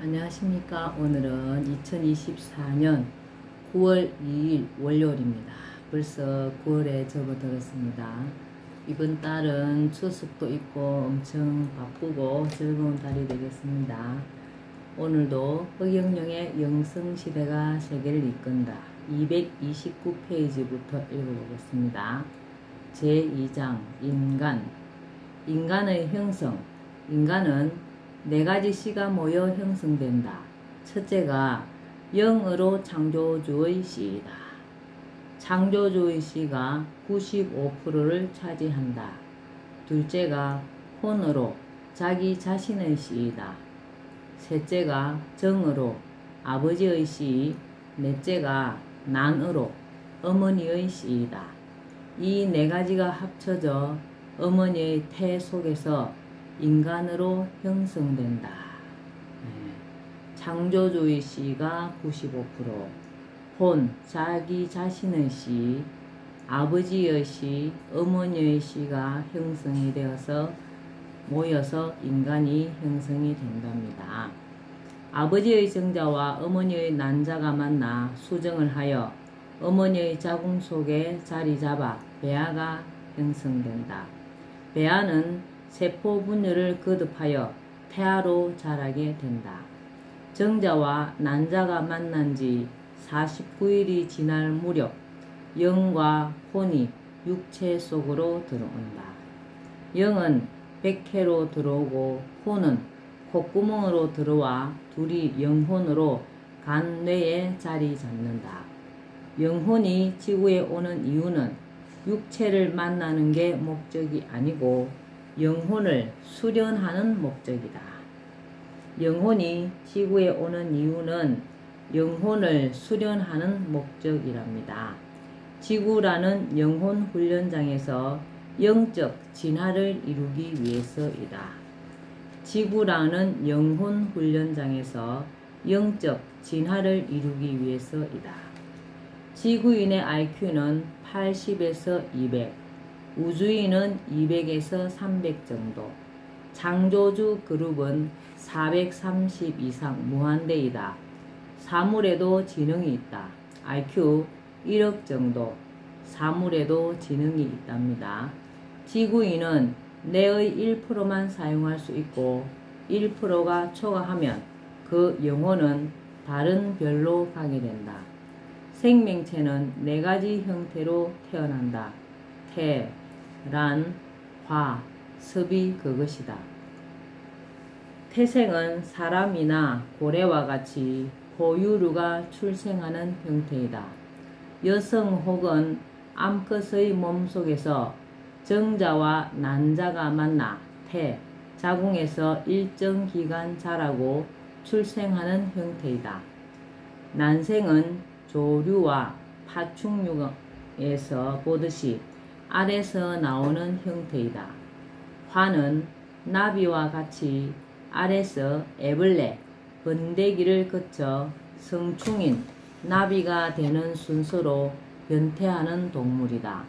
안녕하십니까. 오늘은 2024년 9월 2일 월요일입니다. 벌써 9월에 접어들었습니다. 이번 달은 추석도 있고 엄청 바쁘고 즐거운 달이 되겠습니다. 오늘도 허경영의 영성시대가 세계를 이끈다 229페이지부터 읽어보겠습니다. 제2장 인간. 인간의 형성. 인간은 네 가지 씨가 모여 형성된다. 첫째가 영으로 창조주의 씨이다. 창조주의 씨가 95%를 차지한다. 둘째가 혼으로 자기 자신의 씨이다. 셋째가 정으로 아버지의 씨, 넷째가 난으로 어머니의 씨이다. 이 네 가지가 합쳐져 어머니의 태 속에서 인간으로 형성된다. 창조주의 씨가 95%, 혼, 자기 자신의 씨, 아버지의 씨, 어머니의 씨가 형성이 되어서 모여서 인간이 형성이 된답니다. 아버지의 정자와 어머니의 난자가 만나 수정을 하여 어머니의 자궁 속에 자리 잡아 배아가 형성된다. 배아는 세포 분열을 거듭하여 태아로 자라게 된다. 정자와 난자가 만난 지 49일이 지날 무렵 영과 혼이 육체 속으로 들어온다. 영은 백회로 들어오고 혼은 콧구멍으로 들어와 둘이 영혼으로 간 뇌에 자리 잡는다. 영혼이 지구에 오는 이유는 육체를 만나는 게 목적이 아니고 영혼을 수련하는 목적이다. 영혼이 지구에 오는 이유는 영혼을 수련하는 목적이랍니다. 지구라는 영혼 훈련장에서 영적 진화를 이루기 위해서이다. 지구라는 영혼 훈련장에서 영적 진화를 이루기 위해서이다. 지구인의 IQ는 80에서 200, 우주인은 200에서 300 정도, 창조주 그룹은 430 이상 무한대이다. 사물에도 지능이 있다. IQ 1억 정도, 사물에도 지능이 있답니다. 지구인은 뇌의 1%만 사용할 수 있고 1%가 초과하면 그 영혼은 다른 별로 가게 된다. 생명체는 네 가지 형태로 태어난다. 태, 란, 화, 섭이 그것이다. 태생은 사람이나 고래와 같이 포유류가 출생하는 형태이다. 여성 혹은 암컷의 몸속에서 정자와 난자가 만나 태, 자궁에서 일정 기간 자라고 출생하는 형태이다. 난생은 조류와 파충류에서 보듯이 알에서 나오는 형태이다. 화는 나비와 같이 알에서 애벌레, 번데기를 거쳐 성충인 나비가 되는 순서로 변태하는 동물이다.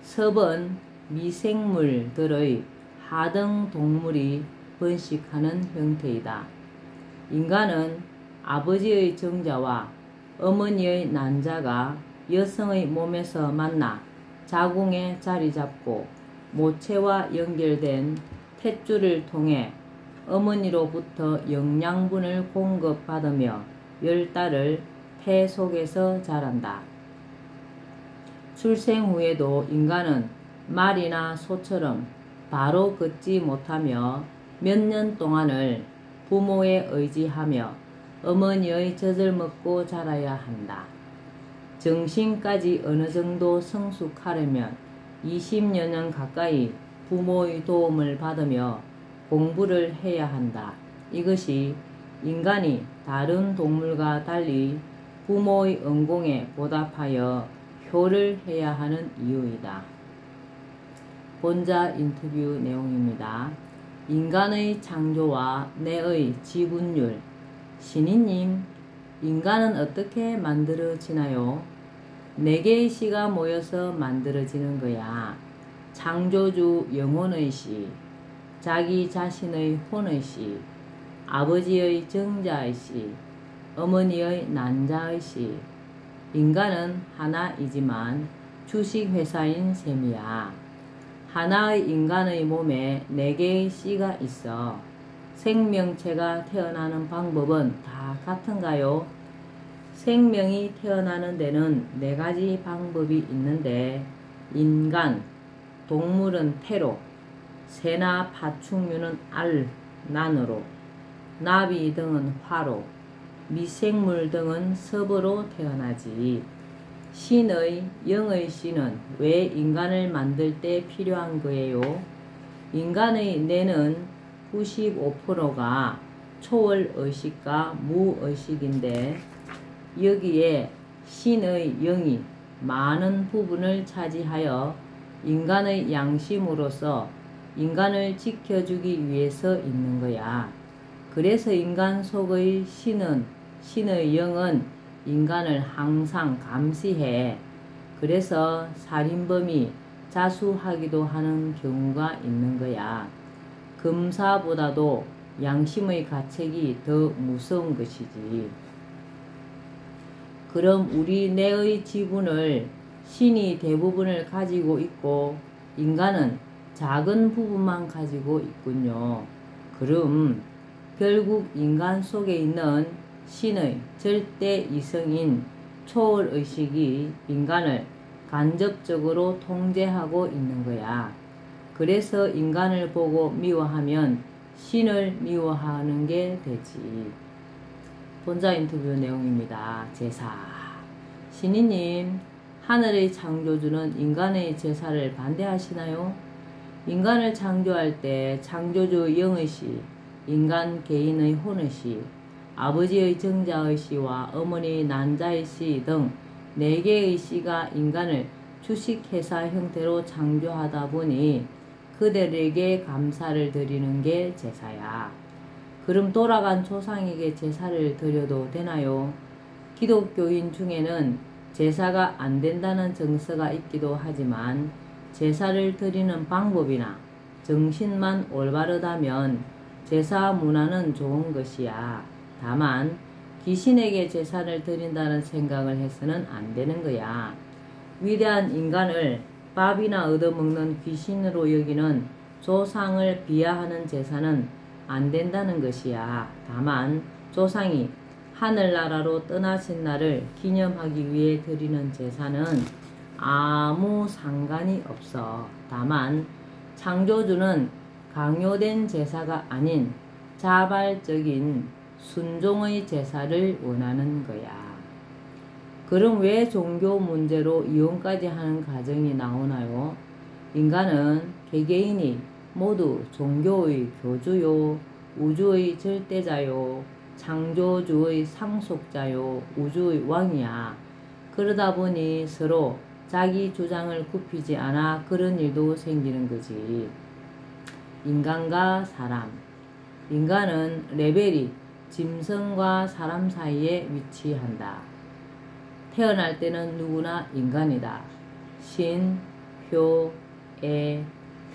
섭은 미생물들의 하등 동물이 번식하는 형태이다. 인간은 아버지의 정자와 어머니의 난자가 여성의 몸에서 만나 자궁에 자리 잡고 모체와 연결된 탯줄을 통해 어머니로부터 영양분을 공급받으며 10달을 태 속에서 자란다. 출생 후에도 인간은 말이나 소처럼 바로 걷지 못하며 몇 년 동안을 부모에 의지하며 어머니의 젖을 먹고 자라야 한다. 정신까지 어느 정도 성숙하려면 20여 년 가까이 부모의 도움을 받으며 공부를 해야 한다. 이것이 인간이 다른 동물과 달리 부모의恩공에 보답하여 효를 해야 하는 이유이다. 본자 인터뷰 내용입니다. 인간의 창조와 뇌의 지분율. 신이님, 인간은 어떻게 만들어지나요? 4개의 씨가 모여서 만들어지는 거야. 창조주 영혼의 씨, 자기 자신의 혼의 씨, 아버지의 정자의 씨, 어머니의 난자의 씨. 인간은 하나이지만 주식회사인 셈이야. 하나의 인간의 몸에 4개의 씨가 있어. 생명체가 태어나는 방법은 다 같은가요? 생명이 태어나는 데는 4가지 방법이 있는데 인간, 동물은 태로, 새나 파충류는 알, 난으로, 나비 등은 화로, 미생물 등은 섭으로 태어나지. 신의 영의 씨는 왜 인간을 만들 때 필요한 거예요? 인간의 뇌는 95%가 초월의식과 무의식인데 여기에 신의 영이 많은 부분을 차지하여 인간의 양심으로서 인간을 지켜주기 위해서 있는 거야. 그래서 인간 속의 신의 영은 인간을 항상 감시해. 그래서 살인범이 자수하기도 하는 경우가 있는 거야. 금사보다도 양심의 가책이 더 무서운 것이지. 그럼 우리 뇌의 지분을 신이 대부분을 가지고 있고 인간은 작은 부분만 가지고 있군요. 그럼 결국 인간 속에 있는 신의 절대 이성인 초월의식이 인간을 간접적으로 통제하고 있는 거야. 그래서 인간을 보고 미워하면 신을 미워하는 게 되지. 본자 인터뷰 내용입니다. 제사. 신이님, 하늘의 창조주는 인간의 제사를 반대하시나요? 인간을 창조할 때 창조주 영의 씨, 인간 개인의 혼의 씨, 아버지의 정자의 씨와 어머니 난자의 씨 등 4개의 씨가 인간을 주식회사 형태로 창조하다 보니 그들에게 감사를 드리는 게 제사야. 그럼 돌아간 조상에게 제사를 드려도 되나요? 기독교인 중에는 제사가 안 된다는 정서가 있기도 하지만 제사를 드리는 방법이나 정신만 올바르다면 제사 문화는 좋은 것이야. 다만 귀신에게 제사를 드린다는 생각을 해서는 안 되는 거야. 위대한 인간을 밥이나 얻어먹는 귀신으로 여기는 조상을 비하하는 제사는 안 된다는 것이야. 다만 조상이 하늘나라로 떠나신 날을 기념하기 위해 드리는 제사는 아무 상관이 없어. 다만 창조주는 강요된 제사가 아닌 자발적인 순종의 제사를 원하는 거야. 그럼 왜 종교 문제로 이혼까지 하는 가정이 나오나요? 인간은 개개인이 모두 종교의 교주요, 우주의 절대자요, 창조주의 상속자요, 우주의 왕이야. 그러다 보니 서로 자기 주장을 굽히지 않아 그런 일도 생기는 거지. 인간과 사람. 인간은 레벨이 짐승과 사람 사이에 위치한다. 태어날 때는 누구나 인간이다. 신, 효, 애,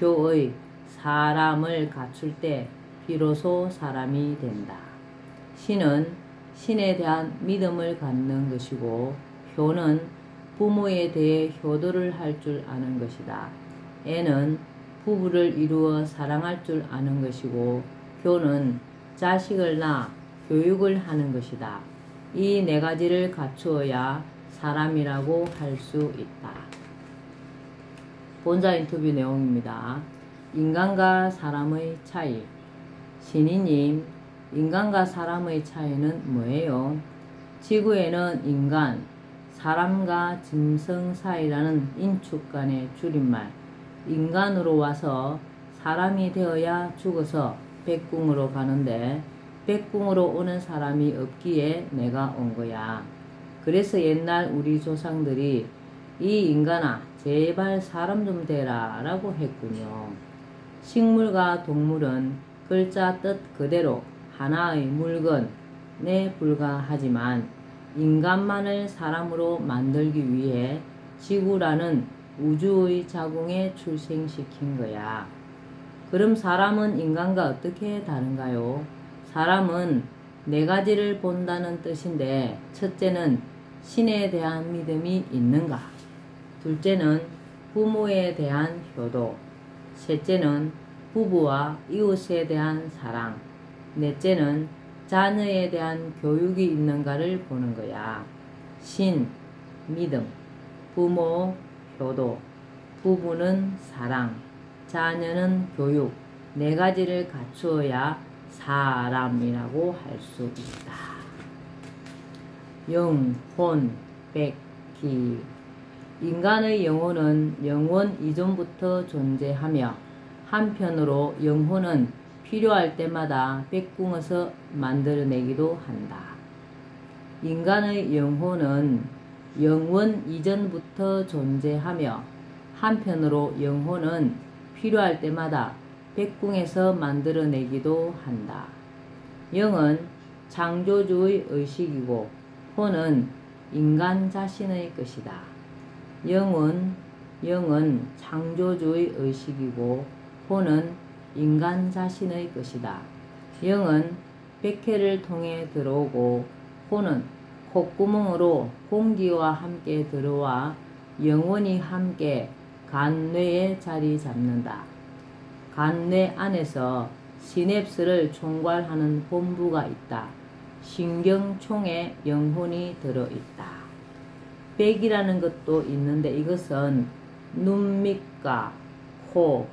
효의 사람을 갖출 때 비로소 사람이 된다. 신은 신에 대한 믿음을 갖는 것이고 효는 부모에 대해 효도를 할 줄 아는 것이다. 애는 부부를 이루어 사랑할 줄 아는 것이고 효는 자식을 낳아 교육을 하는 것이다. 이 4가지를 갖추어야 사람이라고 할 수 있다. 본자 인터뷰 내용입니다. 인간과 사람의 차이. 신이님, 인간과 사람의 차이는 뭐예요? 지구에는 인간, 사람과 짐승 사이라는 인축 간의 줄임말, 인간으로 와서 사람이 되어야 죽어서 백궁으로 가는데 백궁으로 오는 사람이 없기에 내가 온 거야. 그래서 옛날 우리 조상들이 이 인간아 제발 사람 좀 되라 라고 했군요. 식물과 동물은 글자 뜻 그대로 하나의 물건에 불과하지만 인간만을 사람으로 만들기 위해 지구라는 우주의 자궁에 출생시킨 거야. 그럼 사람은 인간과 어떻게 다른가요? 사람은 네 가지를 본다는 뜻인데, 첫째는 신에 대한 믿음이 있는가? 둘째는 부모에 대한 효도. 셋째는 부부와 이웃에 대한 사랑. 넷째는 자녀에 대한 교육이 있는가를 보는 거야. 신, 믿음, 부모, 효도, 부부는 사랑, 자녀는 교육. 네 가지를 갖추어야 사람이라고 할 수 있다. 영혼, 백기. 인간의 영혼은 영원 이전부터 존재하며, 한편으로 영혼은 필요할 때마다 백궁에서 만들어내기도 한다. 인간의 영혼은 영원 이전부터 존재하며, 한편으로 영혼은 필요할 때마다 백궁에서 만들어내기도 한다. 영은 창조주의 의식이고 혼은 인간 자신의 것이다. 영은 창조주의 의식이고 혼은 인간 자신의 것이다. 영은 백회를 통해 들어오고 혼은 콧구멍으로 공기와 함께 들어와 영원히 함께 간뇌에 자리 잡는다. 간뇌 안에서 시냅스를 총괄하는 본부가 있다. 신경총에 영혼이 들어있다. 백이라는 것도 있는데, 이것은 눈 밑과 코,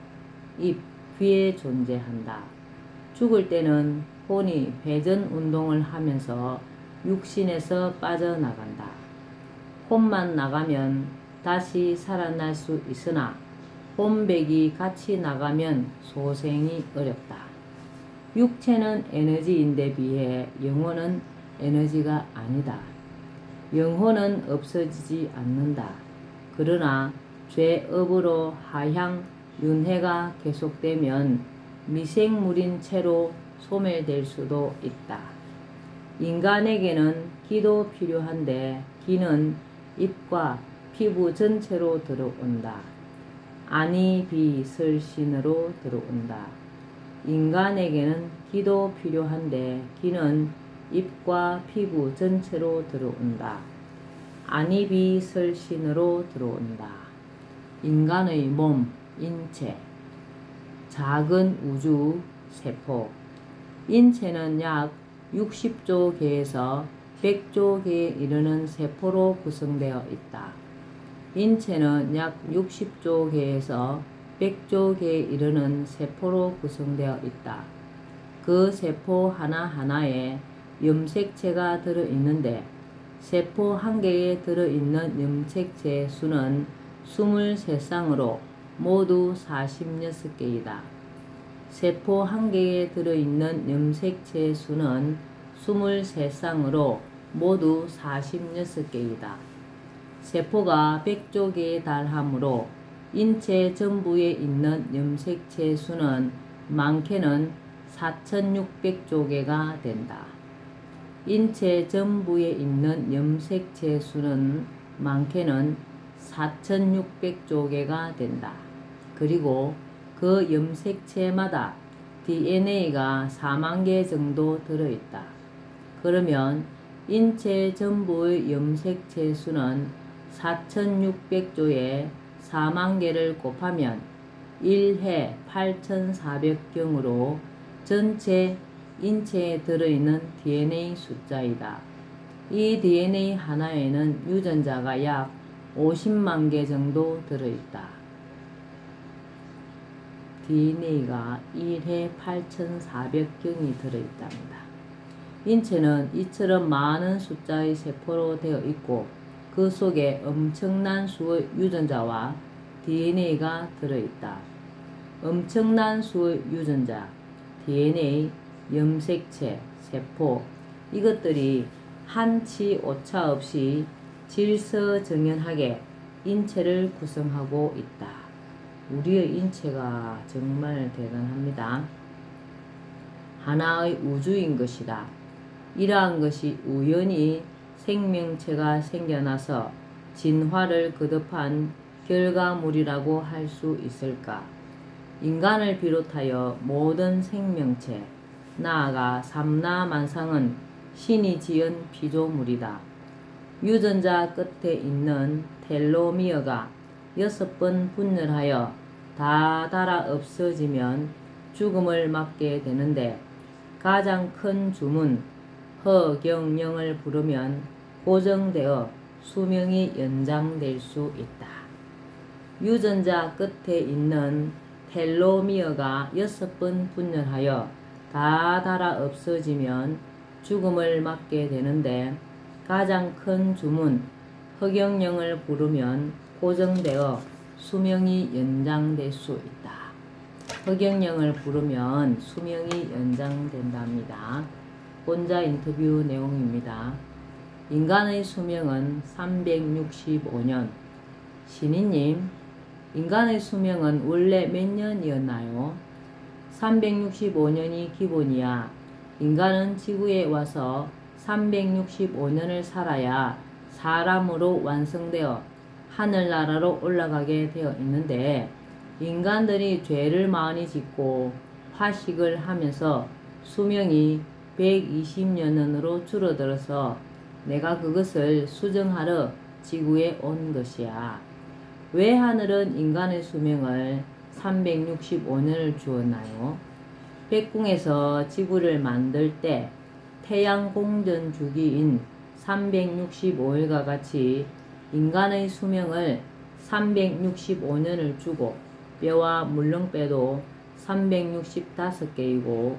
입, 귀에 존재한다. 죽을 때는 혼이 회전 운동을 하면서 육신에서 빠져나간다. 혼만 나가면 다시 살아날 수 있으나 혼백이 같이 나가면 소생이 어렵다. 육체는 에너지인데 비해 영혼은 에너지가 아니다. 영혼은 없어지지 않는다. 그러나 죄업으로 하향 윤회가 계속되면 미생물인 채로 소멸될 수도 있다. 인간에게는 기도 필요한데 기는 입과 피부 전체로 들어온다. 아니 비설신으로 들어온다. 인간에게는 기도 필요한데 기는 입과 피부 전체로 들어온다. 아니 비설신으로 들어온다. 인간의 몸, 인체, 작은 우주, 세포. 인체는 약 60조 개에서 100조 개에 이르는 세포로 구성되어 있다. 인체는 약 60조 개에서 100조 개에 이르는 세포로 구성되어 있다. 그 세포 하나하나에 염색체가 들어있는데, 세포 한 개에 들어있는 염색체 수는 23쌍으로 모두 46개이다. 세포 한 개에 들어있는 염색체 수는 23쌍으로 모두 46개이다. 세포가 100조 개에 달하므로 인체 전부에 있는 염색체 수는 많게는 4600조 개가 된다. 인체 전부에 있는 염색체 수는 많게는 4600조 개가 된다. 그리고 그 염색체마다 DNA가 4만 개 정도 들어있다. 그러면 인체 전부의 염색체 수는 4600조에 4만 개를 곱하면 1해 8400경으로 전체 인체에 들어있는 DNA 숫자이다. 이 DNA 하나에는 유전자가 약 50만 개 정도 들어있다. DNA가 1해 8400경이 들어있답니다. 인체는 이처럼 많은 숫자의 세포로 되어 있고 그 속에 엄청난 수의 유전자와 DNA가 들어있다. 엄청난 수의 유전자, DNA, 염색체, 세포, 이것들이 한치 오차 없이 질서정연하게 인체를 구성하고 있다. 우리의 인체가 정말 대단합니다. 하나의 우주인 것이다. 이러한 것이 우연히 생명체가 생겨나서 진화를 거듭한 결과물이라고 할 수 있을까? 인간을 비롯하여 모든 생명체, 나아가 삼라만상은 신이 지은 피조물이다. 유전자 끝에 있는 텔로미어가 6번 분열하여 다 닳아 없어지면 죽음을 맞게 되는데 가장 큰 줌은 허경영을 부르면 고정되어 수명이 연장될 수 있다. 유전자 끝에 있는 텔로미어가 6번 분열하여 다 닳아 없어지면 죽음을 맞게 되는데 가장 큰 줌은 허경영을 부르면 고정되어 수명이 연장될 수 있다. 허경영을 부르면 수명이 연장된답니다. 혼자 인터뷰 내용입니다. 인간의 수명은 365년. 신이님, 인간의 수명은 원래 몇 년이었나요? 365년이 기본이야. 인간은 지구에 와서 365년을 살아야 사람으로 완성되어 하늘나라로 올라가게 되어 있는데 인간들이 죄를 많이 짓고 화식을 하면서 수명이 120년으로 줄어들어서 내가 그것을 수정하러 지구에 온 것이야. 왜 하늘은 인간의 수명을 365년을 주었나요? 백궁에서 지구를 만들 때 태양 공전 주기인 365일과 같이 인간의 수명을 365년을 주고 뼈와 물렁뼈도 365개이고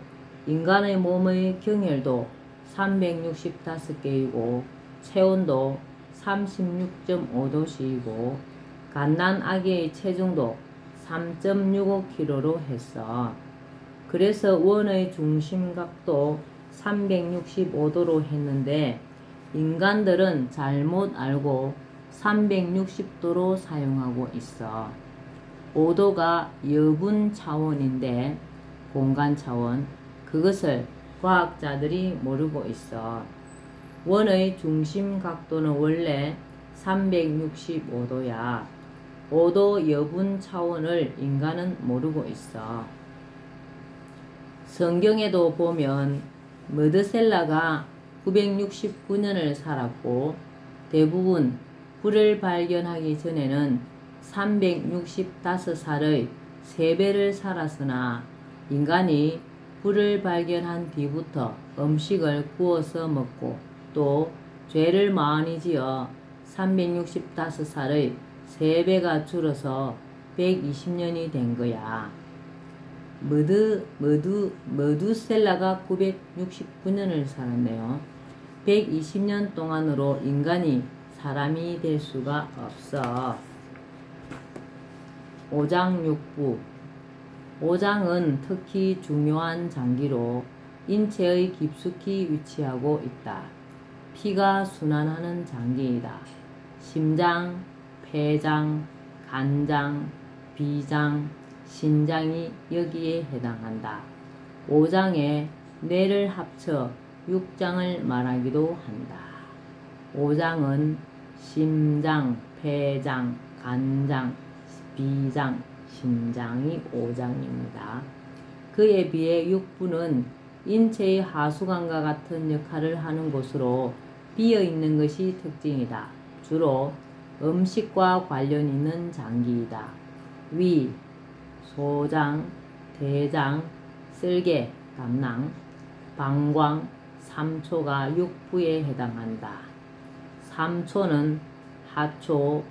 인간의 몸의 경혈도 365개이고 체온도 36.5도씨이고 갓난 아기의 체중도 3.65kg로 했어. 그래서 원의 중심각도 365도로 했는데 인간들은 잘못 알고 360도로 사용하고 있어. 5도가 여분 차원인데 공간 차원, 그것을 과학자들이 모르고 있어. 원의 중심 각도는 원래 365도야. 5도 여분 차원을 인간은 모르고 있어. 성경에도 보면 머드셀라가 969년을 살았고 대부분 불을 발견하기 전에는 365살의 3배를 살았으나 인간이 불을 발견한 뒤부터 음식을 구워서 먹고 또 죄를 많이 지어 365살의 3배가 줄어서 120년이 된 거야. 머두셀라가 969년을 살았네요. 120년 동안으로 인간이 사람이 될 수가 없어. 오장육부. 오장은 특히 중요한 장기로 인체의 깊숙이 위치하고 있다. 피가 순환하는 장기이다. 심장, 폐장, 간장, 비장, 신장이 여기에 해당한다. 오장에 뇌를 합쳐 육장을 말하기도 한다. 오장은 심장, 폐장, 간장, 비장, 신장이 오장입니다. 그에 비해 육부는 인체의 하수관과 같은 역할을 하는 곳으로 비어있는 것이 특징이다. 주로 음식과 관련 있는 장기이다. 위, 소장, 대장, 쓸개, 담낭, 방광, 삼초가 육부에 해당한다. 삼초는 하초,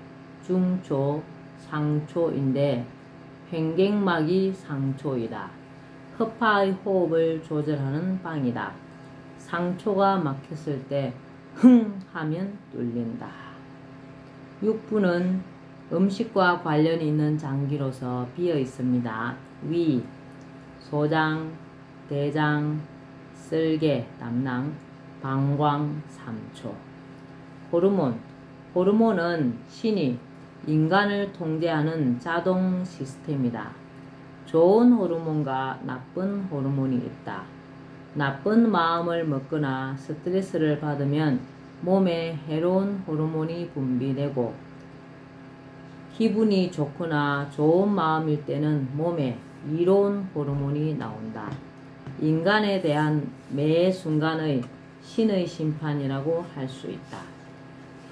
중초, 상초인데 횡격막이 상초이다. 허파의 호흡을 조절하는 방이다. 상초가 막혔을 때 흥 하면 뚫린다. 육부는 음식과 관련이 있는 장기로서 비어 있습니다. 위, 소장, 대장, 쓸개, 담낭, 방광, 삼초. 호르몬. 호르몬은 신이 인간을 통제하는 자동 시스템이다. 좋은 호르몬과 나쁜 호르몬이 있다. 나쁜 마음을 먹거나 스트레스를 받으면 몸에 해로운 호르몬이 분비되고 기분이 좋거나 좋은 마음일 때는 몸에 이로운 호르몬이 나온다. 인간에 대한 매 순간의 신의 심판이라고 할 수 있다.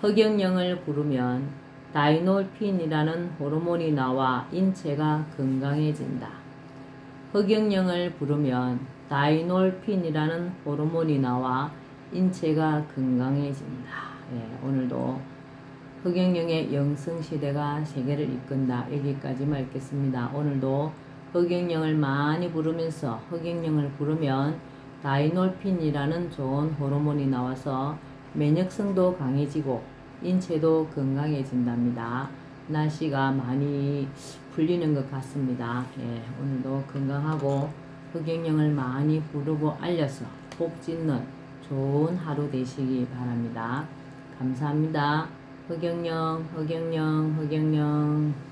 흑영령을 부르면 다이놀핀이라는 호르몬이 나와 인체가 건강해진다. 흑영령을 부르면 다이놀핀이라는 호르몬이 나와 인체가 건강해진다. 예, 오늘도 흑영령의 영성시대가 세계를 이끈다. 여기까지만 읽겠습니다. 오늘도 흑영령을 많이 부르면서 흑영령을 부르면 다이놀핀이라는 좋은 호르몬이 나와서 면역성도 강해지고 인체도 건강해진답니다. 날씨가 많이 풀리는 것 같습니다. 예, 오늘도 건강하고 흑영령을 많이 부르고 알려서 복 짓는 좋은 하루 되시기 바랍니다. 감사합니다. 흑영령, 흑영령, 흑영령.